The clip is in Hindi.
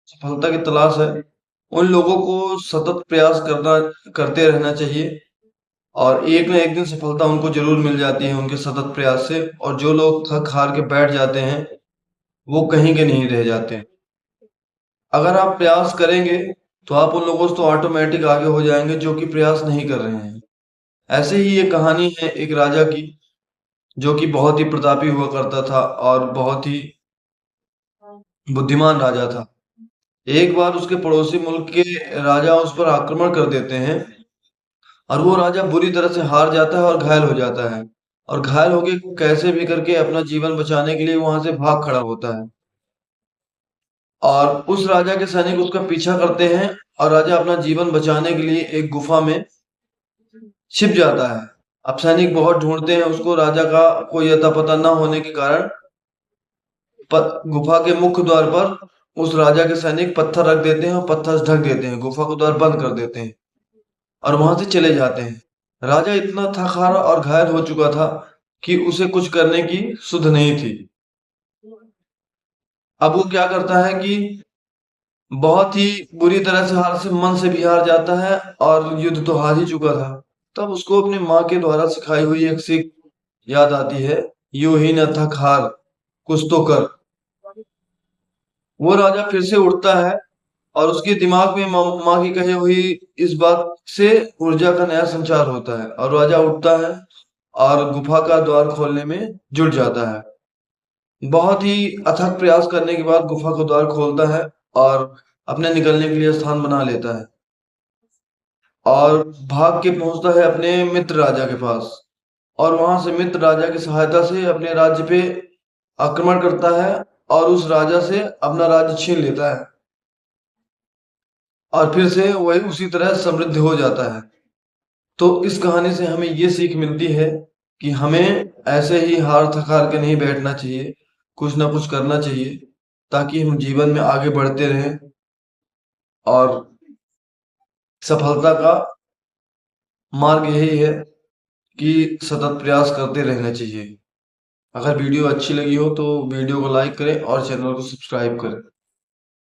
सफलता की तलाश है, उन लोगों को सतत प्रयास करते रहना चाहिए और एक ना एक दिन सफलता उनको ज़रूर मिल जाती है उनके सतत प्रयास से। और जो लोग थक हार के बैठ जाते हैं, वो कहीं के नहीं रह जाते हैं। अगर आप प्रयास करेंगे, तो आप उन लोगों से तो ऑटोमैटिक आगे हो जाएँगे जो कि प्रयास नहीं कर रहे हैं। ऐसे ही ये कहानी है एक राजा की, जो कि बहुत ही प्रतापी हुआ करता था और बहुत ही बुद्धिमान राजा था। एक बार उसके पड़ोसी मुल्क के राजा उस पर आक्रमण कर देते हैं और वो राजा बुरी तरह से हार जाता है और घायल हो जाता है। और घायल होके कैसे भी करके अपना जीवन बचाने के लिए वहां से भाग खड़ा होता है। और उस राजा के सैनिक उसका पीछा करते हैं और राजा अपना जीवन बचाने के लिए एक गुफा में छिप जाता है। अब सैनिक बहुत ढूंढते हैं उसको, राजा का कोई अता पता न होने के कारण गुफा के मुख्य द्वार पर उस राजा के सैनिक पत्थर रख देते हैं और पत्थर से ढक देते हैं, गुफा को द्वार बंद कर देते हैं और वहां से चले जाते हैं। राजा इतना थक हारा और घायल हो चुका था कि उसे कुछ करने की सुध नहीं थी। अब वो क्या करता है कि बहुत ही बुरी तरह से हार से मन से भी हार जाता है और युद्ध तो हार ही चुका था। तब उसको अपनी माँ के द्वारा सिखाई हुई एक सीख याद आती है, यूं ही न थक हार, कुछ तो कर। वो राजा फिर से उठता है और उसके दिमाग में माँ की कही हुई इस बात से ऊर्जा का नया संचार होता है और राजा उठता है और गुफा का द्वार खोलने में जुट जाता है। बहुत ही अथक प्रयास करने के बाद गुफा का द्वार खोलता है और अपने निकलने के लिए स्थान बना लेता है और भाग के पहुंचता है अपने मित्र राजा के पास। और वहां से मित्र राजा की सहायता से अपने राज्य पे आक्रमण करता है और उस राजा से अपना राज्य छीन लेता है और फिर से वही उसी तरह समृद्ध हो जाता है। तो इस कहानी से हमें ये सीख मिलती है कि हमें ऐसे ही हार थक हार के नहीं बैठना चाहिए, कुछ ना कुछ करना चाहिए ताकि हम जीवन में आगे बढ़ते रहें और सफलता का मार्ग यही है कि सतत प्रयास करते रहना चाहिए। अगर वीडियो अच्छी लगी हो तो वीडियो को लाइक करें और चैनल को सब्सक्राइब करें।